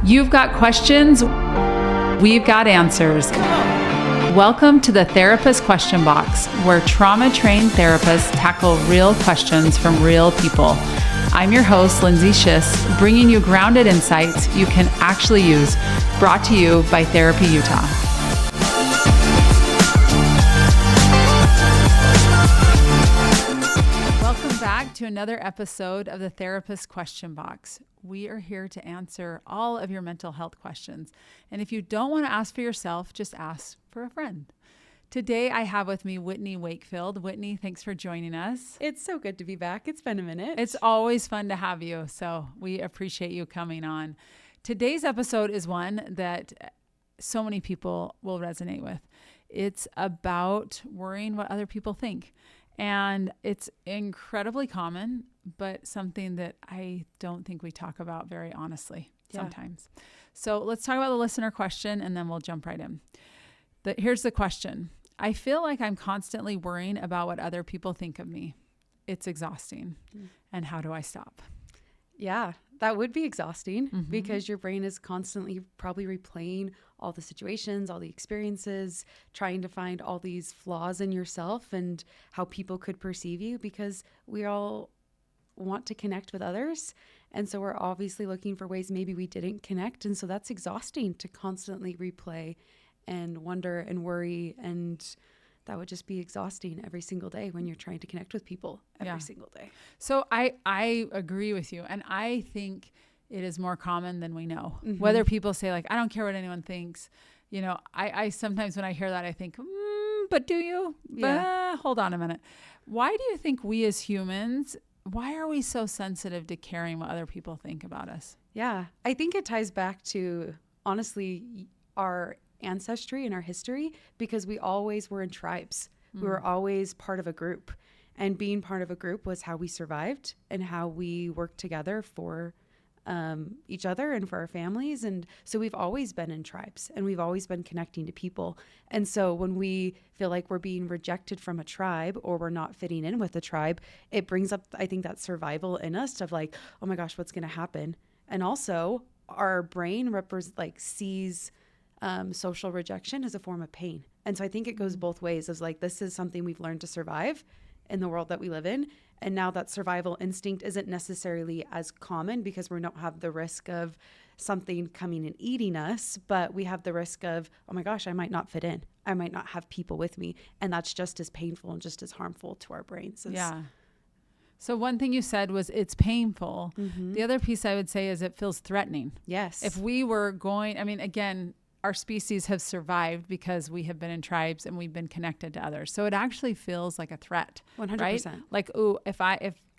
You've got questions, we've got answers. Welcome to the Therapist Question Box, where trauma-trained therapists tackle real questions from real people. I'm your host, Lindsay Schiss, bringing you grounded insights you can actually use, brought to you by Therapy Utah. Welcome back to another episode of the Therapist Question Box. We are here to answer all of your mental health questions. And if you don't want to ask for yourself, just ask for a friend. Today, I have with me Whitney Wakefield. Whitney, thanks for joining us. It's so good to be back. It's been a minute. It's always fun to have you, so we appreciate you coming on. Today's episode is one that so many people will resonate with. It's about worrying what other people think. And it's incredibly common, but something that I don't think we talk about very honestly sometimes. So let's talk about the listener question, and then we'll jump right in. Here's the question. I feel like I'm constantly worrying about what other people think of me. It's exhausting. And how do I stop? Yeah, that would be exhausting because your brain is constantly probably replaying all the situations, all the experiences, trying to find all these flaws in yourself and how people could perceive you, because we all want to connect with others. And so we're obviously looking for ways maybe we didn't connect. And so that's exhausting to constantly replay and wonder and worry, and that would just be exhausting every single day when you're trying to connect with people every single day. So I agree with you, and I think it is more common than we know. Whether people say like, I don't care what anyone thinks, you know, I sometimes when I hear that I think, but do you? Hold on a minute. Why do you think we as humans, why are we so sensitive to caring what other people think about us? Yeah, I think it ties back to honestly our ancestry and our history, because we always were in tribes. We were always part of a group, and being part of a group was how we survived and how we worked together for each other and for our families. And so we've always been in tribes, and we've always been connecting to people. And so when we feel like we're being rejected from a tribe or we're not fitting in with a tribe, it brings up, I think, that survival in us of like, oh my gosh, what's going to happen? And also our brain sees social rejection as a form of pain. And so I think it goes both ways, as like, this is something we've learned to survive in the world that we live in. And now that survival instinct isn't necessarily as common because we don't have the risk of something coming and eating us, but we have the risk of, oh my gosh, I might not fit in. I might not have people with me. And that's just as painful and just as harmful to our brains. So one thing you said was it's painful. The other piece I would say is it feels threatening. Yes. If we were going, I mean, again, our species have survived because we have been in tribes and we've been connected to others. So it actually feels like a threat. 100%. Right? Like, if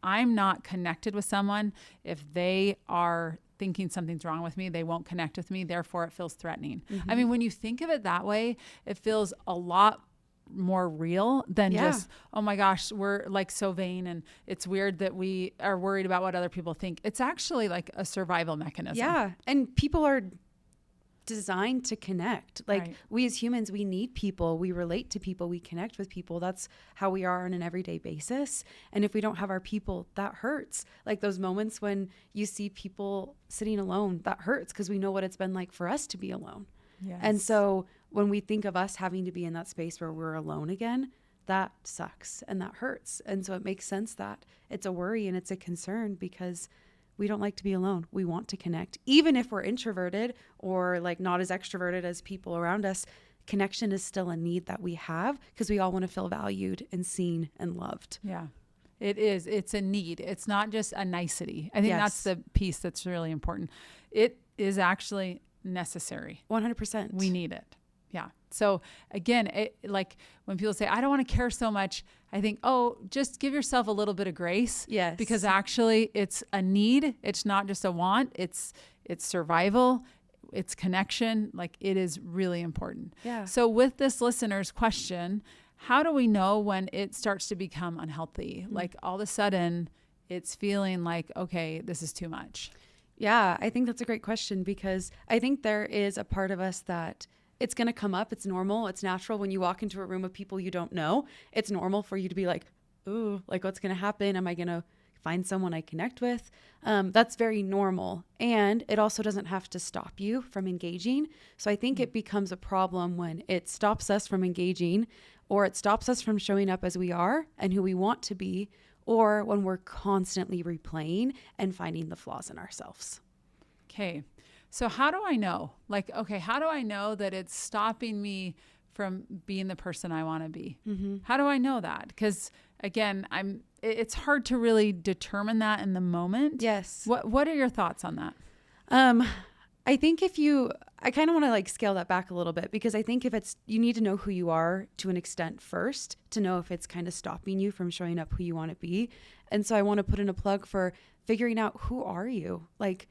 I'm not connected with someone, if they are thinking something's wrong with me, they won't connect with me. Therefore, it feels threatening. I mean, when you think of it that way, it feels a lot more real than just, oh my gosh, we're like so vain and it's weird that we are worried about what other people think. It's actually like a survival mechanism. Yeah. And people are designed to connect. We as humans, we need people, we relate to people, we connect with people. That's how we are on an everyday basis. And if we don't have our people, that hurts. Like those moments when you see people sitting alone, that hurts because we know what it's been like for us to be alone. Yes. And so when we think of us having to be in that space where we're alone again, that sucks and that hurts. And so it makes sense that it's a worry and it's a concern, because we don't like to be alone. We want to connect. Even if we're introverted or like not as extroverted as people around us, connection is still a need that we have, because we all want to feel valued and seen and loved. Yeah, it is. It's a need. It's not just a nicety. I think that's the piece that's really important. It is actually necessary. 100%. We need it. Yeah. So again, like when people say, I don't want to care so much, I think, just give yourself a little bit of grace. Yes. Because actually it's a need. It's not just a want. It's survival. It's connection. Like, it is really important. Yeah. So with this listener's question, how do we know when it starts to become unhealthy? Like all of a sudden it's feeling like, okay, this is too much. Yeah, I think that's a great question, because I think there is a part of us that it's going to come up. It's normal. It's natural. When you walk into a room of people you don't know, it's normal for you to be like, ooh, like what's going to happen? Am I going to find someone I connect with. That's very normal. And it also doesn't have to stop you from engaging. So I think it becomes a problem when it stops us from engaging, or it stops us from showing up as we are and who we want to be, or when we're constantly replaying and finding the flaws in ourselves. Okay. So how do I know? Like, okay, how do I know that it's stopping me from being the person I want to be? Mm-hmm. How do I know that? Because again, it's hard to really determine that in the moment. Yes. What are your thoughts on that? I think I kind of want to like scale that back a little bit, because I think you need to know who you are to an extent first to know if it's kind of stopping you from showing up who you want to be. And so I want to put in a plug for figuring out, who are you? Like,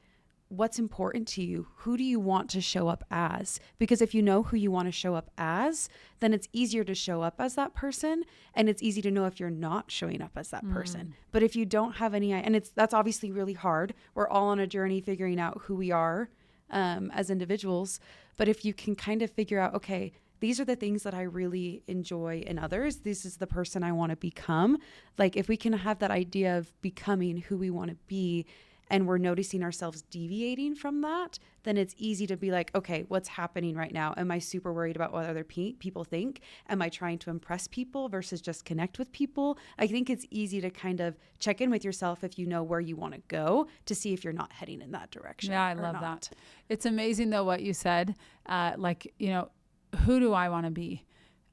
what's important to you? Who do you want to show up as? Because if you know who you want to show up as, then it's easier to show up as that person. And it's easy to know if you're not showing up as that person. But if you don't have any, and that's obviously really hard. We're all on a journey figuring out who we are as individuals. But if you can kind of figure out, okay, these are the things that I really enjoy in others. This is the person I want to become. Like, if we can have that idea of becoming who we want to be, and we're noticing ourselves deviating from that, then it's easy to be like, okay, what's happening right now? Am I super worried about what other people think? Am I trying to impress people versus just connect with people? I think it's easy to kind of check in with yourself if you know where you want to go, to see if you're not heading in that direction. Yeah, I love that. It's amazing though what you said. Who do I want to be?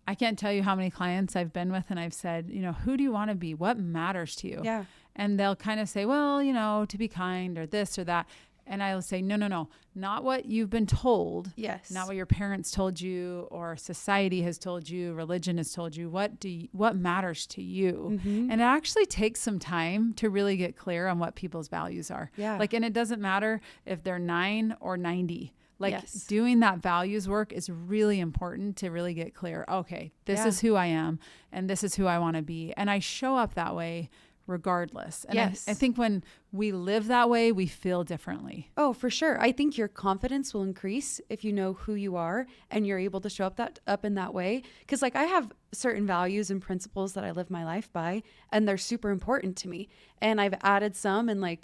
I can't tell you how many clients I've been with and I've said, who do you want to be? What matters to you? Yeah. And they'll kind of say, well, to be kind or this or that. And I'll say, no, not what you've been told. Yes. Not what your parents told you or society has told you, religion has told you. What matters to you? Mm-hmm. And it actually takes some time to really get clear on what people's values are. Yeah. And it doesn't matter if they're 9 or 90. Yes. Doing that values work is really important to really get clear. Okay, this is who I am and this is who I want to be. And I show up that way regardless. And yes. I think when we live that way, we feel differently. Oh, for sure. I think your confidence will increase if you know who you are and you're able to show up in that way. Because I have certain values and principles that I live my life by, and they're super important to me. And I've added some and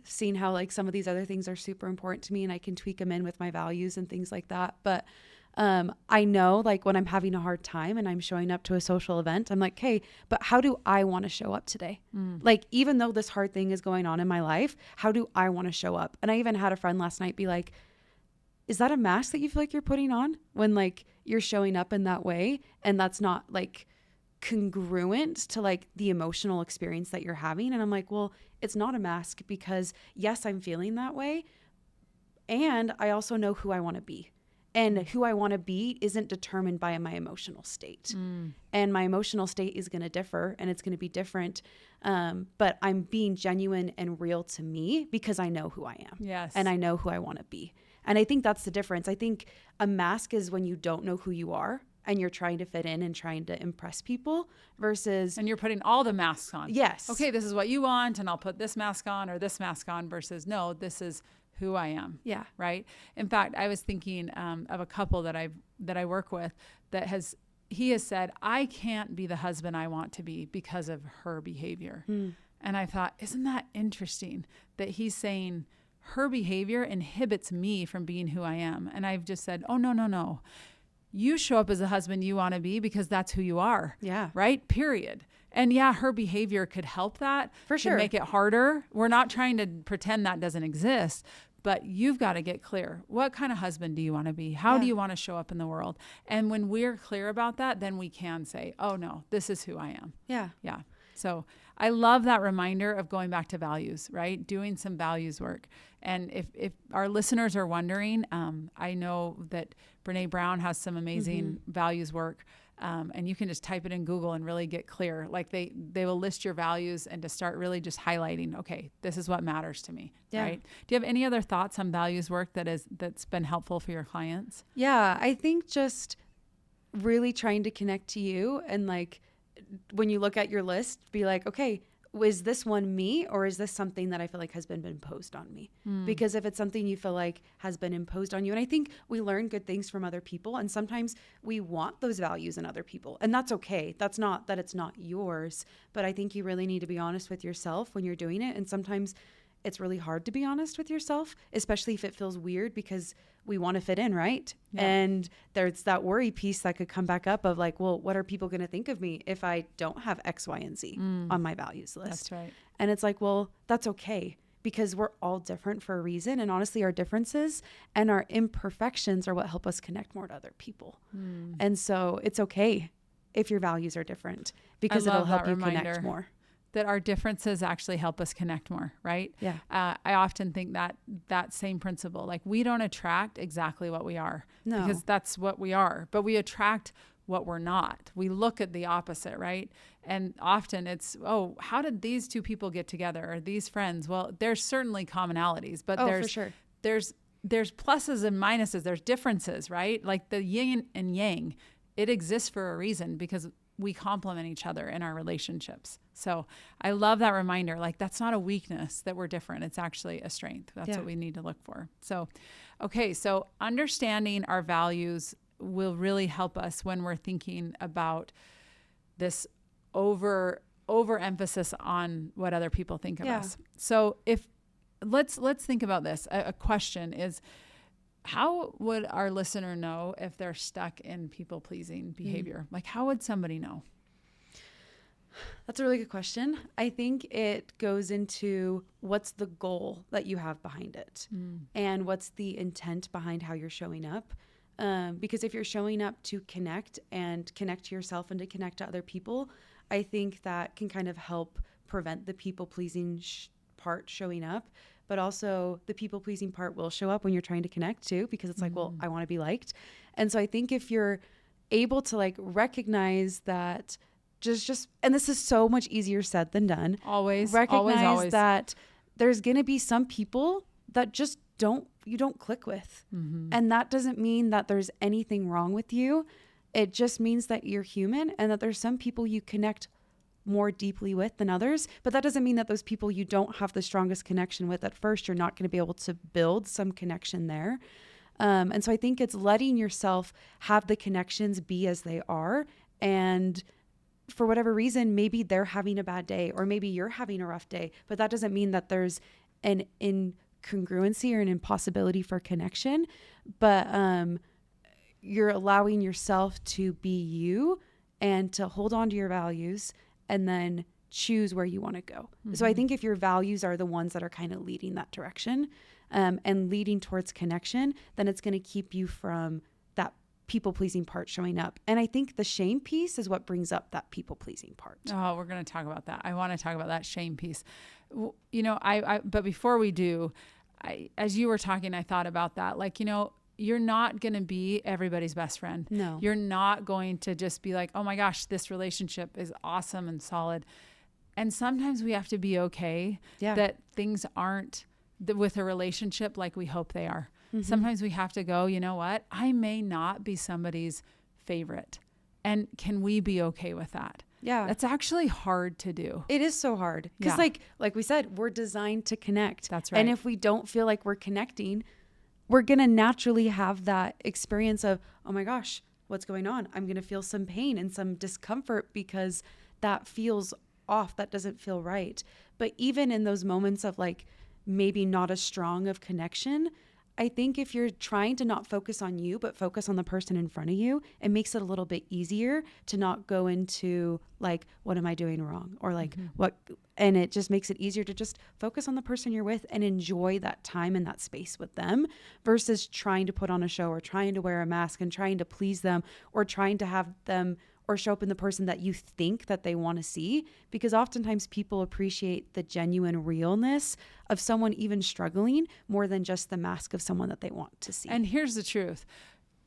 seen how some of these other things are super important to me, and I can tweak them in with my values and things like that. But I know when I'm having a hard time and I'm showing up to a social event, I'm like, hey, but how do I want to show up today? Even though this hard thing is going on in my life, how do I want to show up? And I even had a friend last night be like, is that a mask that you feel like you're putting on when you're showing up in that way? And that's not congruent to the emotional experience that you're having. And I'm like, well, it's not a mask, because yes, I'm feeling that way. And I also know who I want to be. And who I want to be isn't determined by my emotional state. And my emotional state is going to differ, and it's going to be different. But I'm being genuine and real to me because I know who I am. Yes. And I know who I want to be. And I think that's the difference. I think a mask is when you don't know who you are and you're trying to fit in and trying to impress people versus... And you're putting all the masks on. Yes. Okay, this is what you want, and I'll put this mask on or this mask on, versus no, this is who I am. Yeah. Right. In fact, I was thinking of a couple that I work with he has said, I can't be the husband I want to be because of her behavior. And I thought, isn't that interesting that he's saying her behavior inhibits me from being who I am? And I've just said, oh, no. You show up as the husband you want to be because that's who you are. Yeah. Right. Period. And yeah, her behavior could help that. For sure. Make it harder. We're not trying to pretend that doesn't exist, but you've got to get clear. What kind of husband do you want to be? How do you want to show up in the world? And when we're clear about that, then we can say, oh no, this is who I am. Yeah. Yeah. So I love that reminder of going back to values, right? Doing some values work. And if our listeners are wondering, I know that Brene Brown has some amazing values work. And you can just type it in Google and really get clear. They will list your values and to start really just highlighting, okay, this is what matters to me. Yeah. Right? Do you have any other thoughts on values work that's been helpful for your clients? Yeah, I think just really trying to connect to you and when you look at your list, be like, okay, is this one me, or is this something that I feel like has been imposed on me? Because if it's something you feel like has been imposed on you, and I think we learn good things from other people, and sometimes we want those values in other people, and that's okay. That's not that it's not yours, but I think you really need to be honest with yourself when you're doing it. And sometimes it's really hard to be honest with yourself, especially if it feels weird, because we want to fit in, right? Yeah. And there's that worry piece that could come back up of like, well, what are people going to think of me if I don't have X, Y, and Z on my values list? That's right. And it's like, well, that's okay, because we're all different for a reason. And honestly, our differences and our imperfections are what help us connect more to other people. And so it's okay if your values are different, because it'll help you connect more. That our differences actually help us connect more, right? Yeah. I often think that same principle, like we don't attract exactly what we are, because that's what we are, but we attract what we're not. We look at the opposite, right? And often it's, oh, how did these two people get together, or these friends? Well, there's certainly commonalities, but for sure. there's pluses and minuses. There's differences, right? Like the yin and yang, it exists for a reason, because we complement each other in our relationships. So I love that reminder. Like, that's not a weakness that we're different. It's actually a strength. That's what we need to look for. So, okay. So understanding our values will really help us when we're thinking about this overemphasis on what other people think of us. So let's think about this. A question is, how would our listener know if they're stuck in people-pleasing behavior? Like, how would somebody know? That's a really good question. I think it goes into what's the goal that you have behind it, and what's the intent behind how you're showing up. Because if you're showing up to connect to yourself and to connect to other people, I think that can kind of help prevent the people-pleasing part showing up. But also the people-pleasing part will show up when you're trying to connect too, because it's like, well, I want to be liked. And so I think if you're able to like recognize that, and this is so much easier said than done. Always. That there's going to be some people that just you don't click with. And that doesn't mean that there's anything wrong with you. It just means that you're human, and that there's some people you connect more deeply with than others. But that doesn't mean that those people you don't have the strongest connection with at first, you're not going to be able to build some connection there. And so I think it's letting yourself have the connections be as they are. And for whatever reason, maybe they're having a bad day, or maybe you're having a rough day, but that doesn't mean that there's an incongruency or an impossibility for connection. But you're allowing yourself to be you and to hold on to your values, and then choose where you want to go. So I think if your values are the ones that are kind of leading that direction, and leading towards connection, then it's going to keep you from that people-pleasing part showing up. And I think the shame piece is what brings up that people-pleasing part. Oh, we're going to talk about that. I want to talk about that shame piece. You know, but before we do, as you were talking, I thought about that. Like, you know, you're not going to be everybody's best friend. No. You're not going to just be like, oh my gosh, this relationship is awesome and solid. And sometimes we have to be okay that things aren't with a relationship like we hope they are. Sometimes we have to go, you know what? I may not be somebody's favorite. And can we be okay with that? Yeah. That's actually hard to do. It is so hard. Because like we said, we're designed to connect. That's right. And if we don't feel like we're connecting, we're going to naturally have that experience of, oh my gosh, what's going on? I'm going to feel some pain and some discomfort because that feels off. That doesn't feel right. But even in those moments of like maybe not as strong of connection, I think if you're trying to not focus on you, but focus on the person in front of you, it makes it a little bit easier to not go into like, what am I doing wrong? Or like and it just makes it easier to just focus on the person you're with and enjoy that time and that space with them, versus trying to put on a show or trying to wear a mask and trying to please them, or trying to have them or show up in the person that you think that they want to see. Because oftentimes people appreciate the genuine realness of someone even struggling more than just the mask of someone that they want to see. And here's the truth.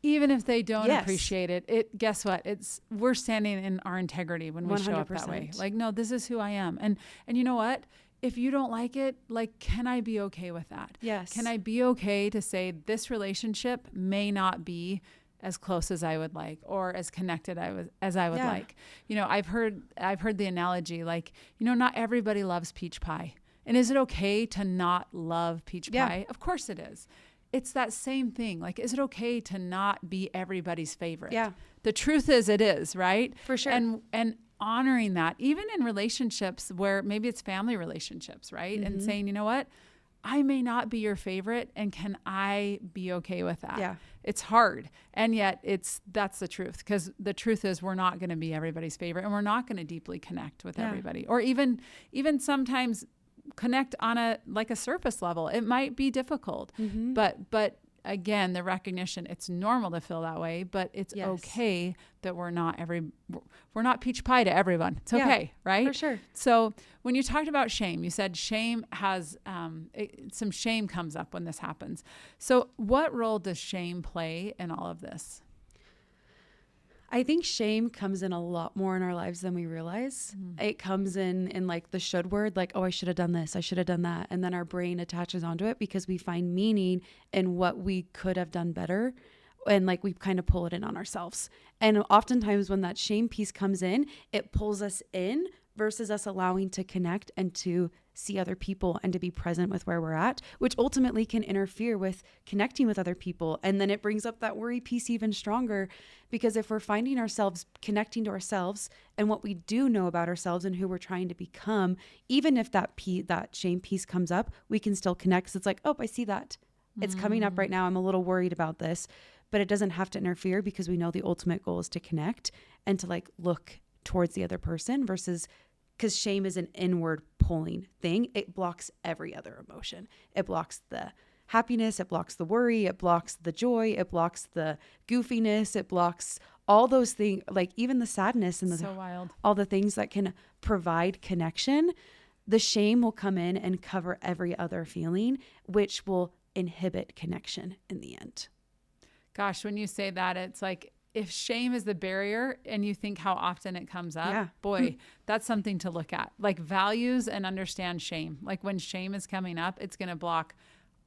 Even if they don't appreciate it, guess what? We're standing in our integrity when we 100%. Show up that way. Like, no, this is who I am. And you know what? If you don't like it, like, can I be okay with that? Yes. Can I be okay to say this relationship may not be as close as I would like, or as connected as I would Yeah. like. You know, I've heard the analogy, like, you know, not everybody loves peach pie. And is it okay to not love peach Yeah. pie? Of course it is. It's that same thing. Like, is it okay to not be everybody's favorite? Yeah. The truth is it is, right? For sure. And honoring that, even in relationships where maybe it's family relationships, right? And saying, you know what? I may not be your favorite, and can I be okay with that? Yeah. It's hard. And yet that's the truth, because the truth is we're not going to be everybody's favorite, and we're not going to deeply connect with everybody, or even sometimes connect on a surface level. It might be difficult, but again, the recognition, it's normal to feel that way, but it's okay that we're not peach pie to everyone. It's okay, right? For sure. So when you talked about shame, you said shame has, some shame comes up when this happens. So what role does shame play in all of this? I think shame comes in a lot more in our lives than we realize. It comes in like the should word, like, oh, I should have done this, I should have done that. And then our brain attaches onto it because we find meaning in what we could have done better. And like we kind of pull it in on ourselves. And oftentimes when that shame piece comes in, it pulls us in versus us allowing to connect and to see other people and to be present with where we're at, which ultimately can interfere with connecting with other people. And then it brings up that worry piece even stronger, because if we're finding ourselves connecting to ourselves and what we do know about ourselves and who we're trying to become, even if that shame piece comes up, we can still connect. 'Cause it's like, oh, I see that. It's coming up right now. I'm a little worried about this, but it doesn't have to interfere because we know the ultimate goal is to connect and to like look towards the other person versus, because shame is an inward pulling thing. It blocks every other emotion. It blocks the happiness. It blocks the worry. It blocks the joy. It blocks the goofiness. It blocks all those things, like even the sadness and So wild. all the things that can provide connection. The shame will come in and cover every other feeling, which will inhibit connection in the end. Gosh, when you say that, it's like, if shame is the barrier and you think how often it comes up, boy, that's something to look at. Like, values and understand shame. Like, when shame is coming up, it's going to block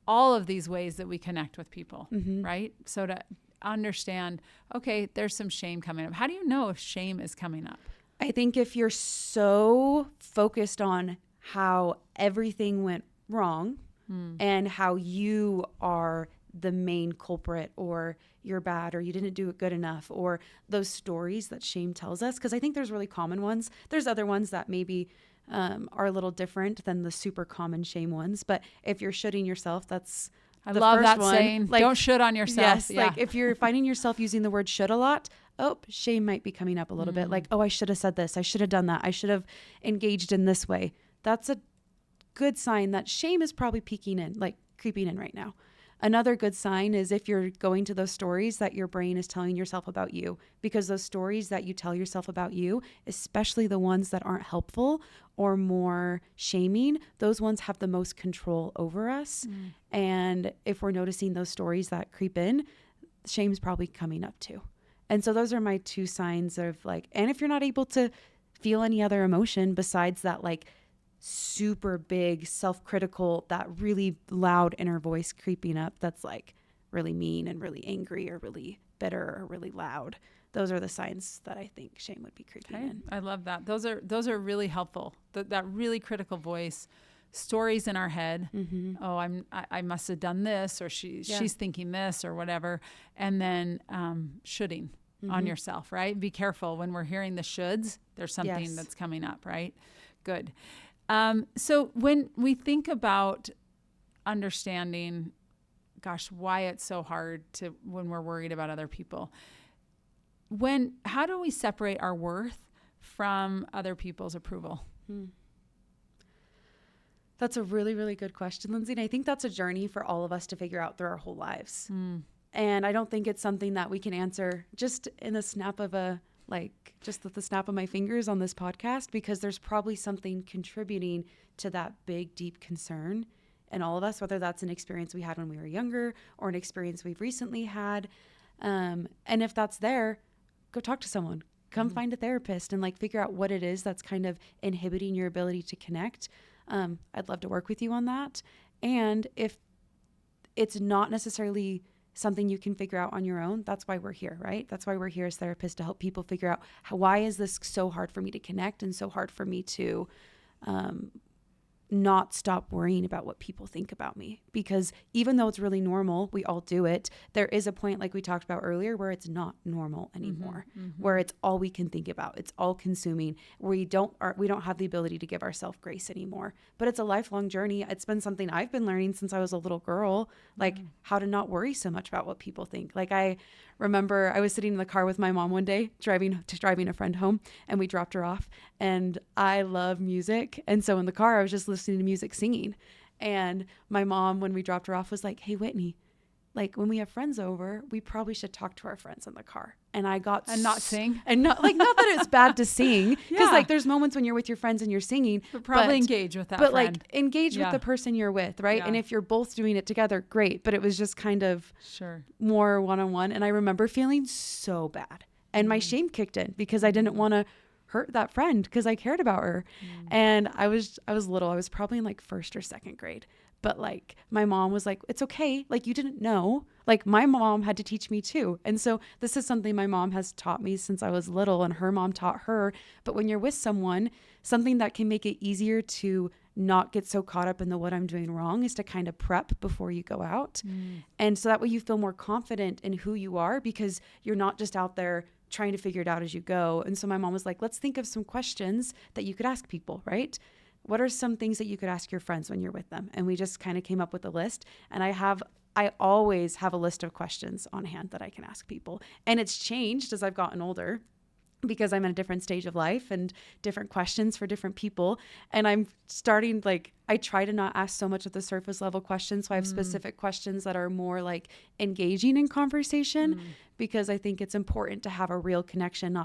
all of these ways that we connect with people, right? So to understand, okay, there's some shame coming up. How do you know if shame is coming up? I think if you're so focused on how everything went wrong and how you are the main culprit, or you're bad, or you didn't do it good enough, or those stories that shame tells us, because I think there's really common ones. There's other ones that maybe are a little different than the super common shame ones. But if you're shoulding yourself, that's I the love first that one. saying. Like, don't should on yourself. Yes, Yeah. like if you're finding yourself using the word should a lot, shame might be coming up a little bit. Like, oh, I should have said this. I should have done that. I should have engaged in this way. That's a good sign that shame is probably creeping in right now. Another good sign is if you're going to those stories that your brain is telling yourself about you, because those stories that you tell yourself about you, especially the ones that aren't helpful or more shaming, those ones have the most control over us. And if we're noticing those stories that creep in, shame's probably coming up too. And so those are my two signs of like, and if you're not able to feel any other emotion besides that, like, super big self-critical, that really loud inner voice creeping up that's like really mean and really angry or really bitter or really loud, those are the signs that I think shame would be creeping in. I love that. Those are really helpful. That really critical voice, stories in our head. Oh, I must have done this, or she's thinking this, or whatever. And then shoulding on yourself, right? Be careful when we're hearing the shoulds. There's something that's coming up, right? Good. So when we think about understanding, gosh, why it's so hard when we're worried about other people, how do we separate our worth from other people's approval? That's a really, really good question, Lindsay. And I think that's a journey for all of us to figure out through our whole lives. And I don't think it's something that we can answer just in a snap of just with the snap of my fingers on this podcast, because there's probably something contributing to that big, deep concern in all of us, whether that's an experience we had when we were younger or an experience we've recently had. And if that's there, go talk to someone, come find a therapist and like figure out what it is that's kind of inhibiting your ability to connect. I'd love to work with you on that. And if it's not necessarily something you can figure out on your own. That's why we're here, right? That's why we're here as therapists, to help people figure out why is this so hard for me to connect and so hard for me to not stop worrying about what people think about me. Because even though it's really normal, we all do it, there is a point, like we talked about earlier, where it's not normal anymore, where it's all we can think about. It's all consuming. We don't have the ability to give ourselves grace anymore. But it's a lifelong journey. It's been something I've been learning since I was a little girl, like how to not worry so much about what people think. Like, I remember I was sitting in the car with my mom one day, driving a friend home, and we dropped her off. And I love music. And so in the car, I was just listening to music, singing. And my mom, when we dropped her off, was like, "Hey, Whitney, like, when we have friends over, we probably should talk to our friends in the car." And I got not sing, and not that it's bad to sing, because like there's moments when you're with your friends and you're singing, but probably engage with that but friend. Like engage with the person you're with, right? And if you're both doing it together, great. But it was just kind of more one-on-one. And I remember feeling so bad, and my shame kicked in because I didn't want to hurt that friend because I cared about her. And I was little. I was probably in like first or second grade. But like my mom was like, "It's okay. Like, you didn't know." Like, my mom had to teach me too. And so this is something my mom has taught me since I was little, and her mom taught her. But when you're with someone, something that can make it easier to not get so caught up in the what I'm doing wrong is to kind of prep before you go out. And so that way you feel more confident in who you are, because you're not just out there trying to figure it out as you go. And so my mom was like, "Let's think of some questions that you could ask people, right? What are some things that you could ask your friends when you're with them?" And we just kind of came up with a list. And I always have a list of questions on hand that I can ask people. And it's changed as I've gotten older, because I'm in a different stage of life and different questions for different people. And I'm starting, like, I try to not ask so much of the surface level questions. So I have specific questions that are more like engaging in conversation, because I think it's important to have a real connection.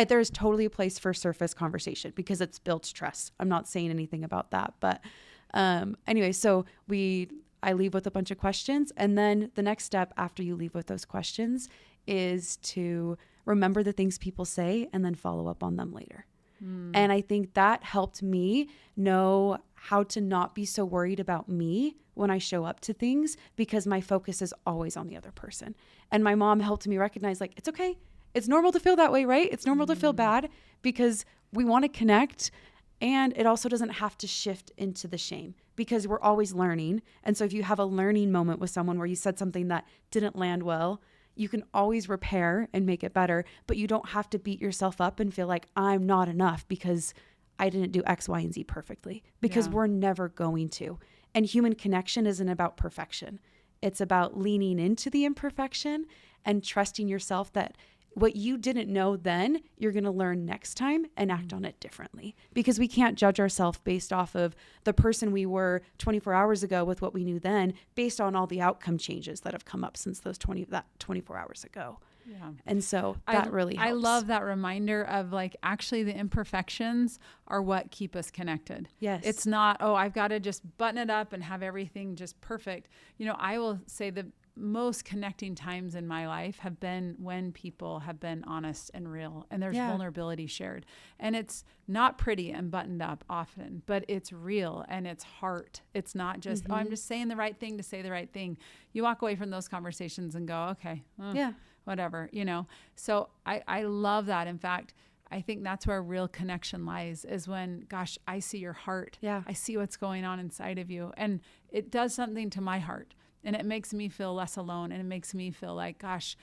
There's totally a place for surface conversation because it's built trust. I'm not saying anything about that. But anyway, so I leave with a bunch of questions. And then the next step after you leave with those questions is to remember the things people say and then follow up on them later. And I think that helped me know how to not be so worried about me when I show up to things, because my focus is always on the other person. And my mom helped me recognize, like, it's okay. It's normal to feel that way, right? It's normal to feel bad, because we want to connect. And it also doesn't have to shift into the shame, because we're always learning. And so if you have a learning moment with someone where you said something that didn't land well, you can always repair and make it better. But you don't have to beat yourself up and feel like I'm not enough because I didn't do X, Y, and Z perfectly, because we're never going to. And human connection isn't about perfection. It's about leaning into the imperfection and trusting yourself that what you didn't know then, you're going to learn next time and act on it differently. Because we can't judge ourselves based off of the person we were 24 hours ago with what we knew then, based on all the outcome changes that have come up since that 24 hours ago. Yeah. And so that really helps. I love that reminder of, like, actually the imperfections are what keep us connected. Yes. It's not, I've got to just button it up and have everything just perfect. I will say the most connecting times in my life have been when people have been honest and real, and there's vulnerability shared. And it's not pretty and buttoned up often, but it's real and it's heart. It's not just, I'm just saying the right thing to say the right thing. You walk away from those conversations and go, okay, whatever, So I love that. In fact, I think that's where real connection lies, is when, gosh, I see your heart. Yeah. I see what's going on inside of you. And it does something to my heart. And it makes me feel less alone. And it makes me feel like, gosh,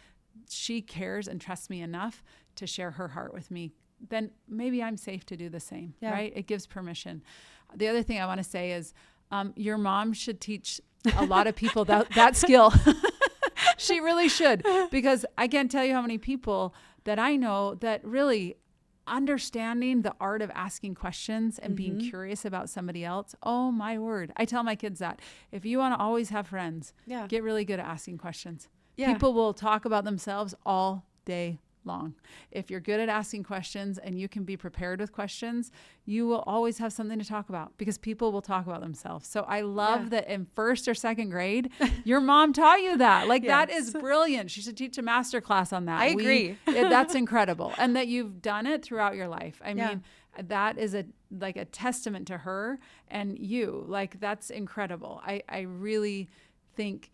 she cares and trusts me enough to share her heart with me. Then maybe I'm safe to do the same, right? It gives permission. The other thing I want to say is your mom should teach a lot of people that skill. She really should, because I can't tell you how many people that I know that really understanding the art of asking questions and being curious about somebody else. Oh my word. I tell my kids that if you want to always have friends, get really good at asking questions. People will talk about themselves all day long. If you're good at asking questions and you can be prepared with questions, you will always have something to talk about, because people will talk about themselves. So I love that in first or second grade, your mom taught you that. Like, that is brilliant. She should teach a master class on that. I agree. That's incredible. And that you've done it throughout your life. I mean, that is a testament to her and you. Like, that's incredible. I really think,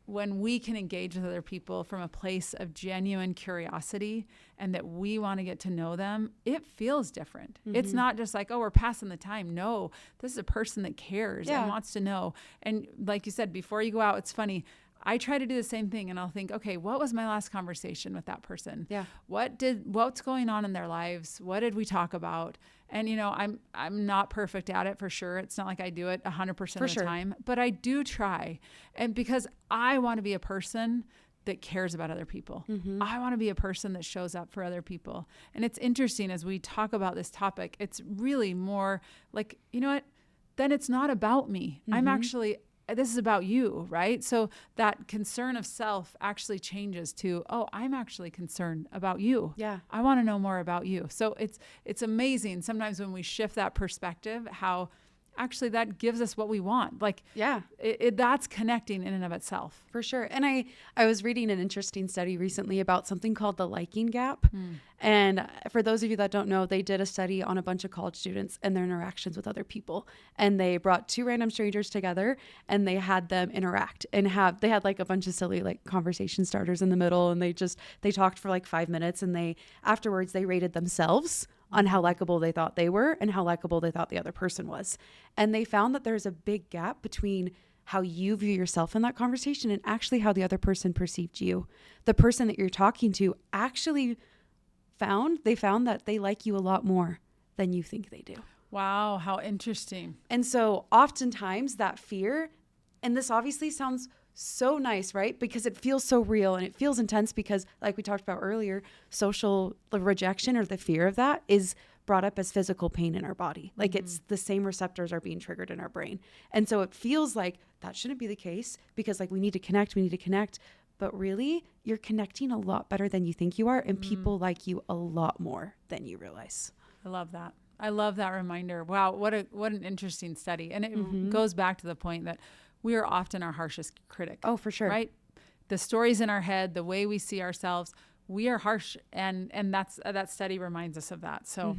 when we can engage with other people from a place of genuine curiosity and that we want to get to know them, it feels different. It's not just like, oh, we're passing the time. No, this is a person that cares and wants to know. And like you said, before you go out, it's funny. I try to do the same thing, and I'll think, okay, what was my last conversation with that person? Yeah. What's going on in their lives? What did we talk about? And, you know, I'm not perfect at it for sure. It's not like I do it 100% of the time, but I do try. And because I want to be a person that cares about other people. I want to be a person that shows up for other people. And it's interesting as we talk about this topic, it's really more like, you know what? Then it's not about me. This is about you, right? So that concern of self actually changes to, oh, I'm actually concerned about you. Yeah. I want to know more about you. So it's amazing sometimes when we shift that perspective, how actually that gives us what we want. Like, that's connecting in and of itself. For sure. And I was reading an interesting study recently about something called the liking gap. And for those of you that don't know, they did a study on a bunch of college students and their interactions with other people. And they brought 2 random strangers together and they had them interact and they had like a bunch of silly like conversation starters in the middle. And they talked for like 5 minutes, and afterwards they rated themselves on how likable they thought they were and how likable they thought the other person was. And they found that there's a big gap between how you view yourself in that conversation and actually how the other person perceived you. The person that you're talking to actually found that they like you a lot more than you think they do. Wow, how interesting. And so oftentimes that fear, and this obviously sounds so nice, right? Because it feels so real and it feels intense because, like we talked about earlier, social rejection or the fear of that is brought up as physical pain in our body. Like it's the same receptors are being triggered in our brain. And so it feels like that shouldn't be the case because like we need to connect. But really, you're connecting a lot better than you think you are. And people like you a lot more than you realize. I love that. I love that reminder. Wow, what an interesting study. And it goes back to the point that we are often our harshest critic. Oh, for sure. Right? The stories in our head, the way we see ourselves, we are harsh. And that study reminds us of that. So,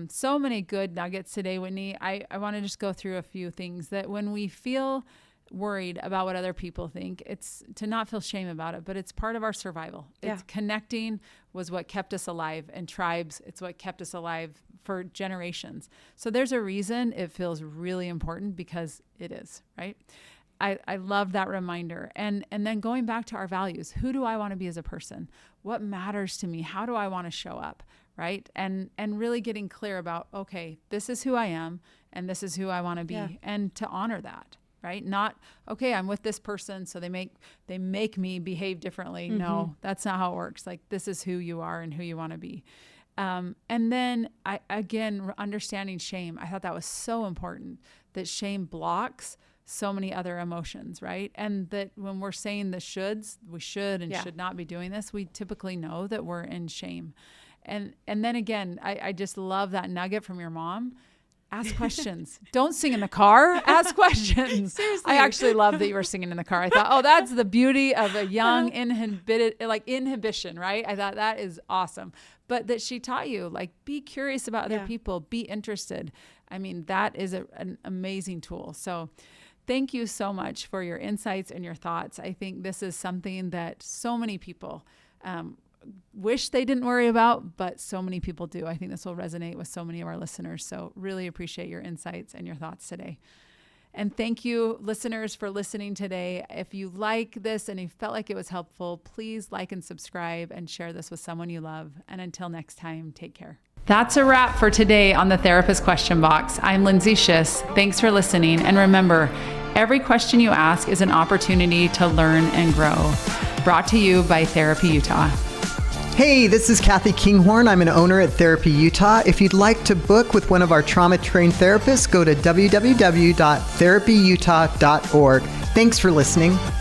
so many good nuggets today, Whitney. I want to just go through a few things that when we feel worried about what other people think, it's to not feel shame about it, but it's part of our survival. It's connecting was what kept us alive, and tribes, it's what kept us alive for generations. So there's a reason it feels really important, because it is, right? I love that reminder. And then going back to our values, who do I want to be as a person? What matters to me? How do I want to show up? Right? And really getting clear about, okay, this is who I am and this is who I want to be, and to honor that. Right? Not, okay, I'm with this person, so they make me behave differently. No, that's not how it works. Like, this is who you are and who you want to be. And then understanding shame. I thought that was so important, that shame blocks so many other emotions, right? And that when we're saying the shoulds, we should and should not be doing this, we typically know that we're in shame. And then again, I just love that nugget from your mom. Ask questions. Don't sing in the car. Ask questions. Seriously. I actually love that you were singing in the car. I thought, oh, that's the beauty of a young inhibition, right? I thought that is awesome. But that she taught you, like, be curious about other people, be interested. I mean, that is an amazing tool. So thank you so much for your insights and your thoughts. I think this is something that so many people wish they didn't worry about, but so many people do. I think this will resonate with so many of our listeners. So really appreciate your insights and your thoughts today. And thank you, listeners, for listening today. If you like this and you felt like it was helpful, please like and subscribe and share this with someone you love. And until next time, take care. That's a wrap for today on the Therapist Question Box. I'm Lindsay Schiss. Thanks for listening. And remember, every question you ask is an opportunity to learn and grow. Brought to you by Therapy Utah. Hey, this is Kathy Kinghorn. I'm an owner at Therapy Utah. If you'd like to book with one of our trauma-trained therapists, go to www.therapyutah.org. Thanks for listening.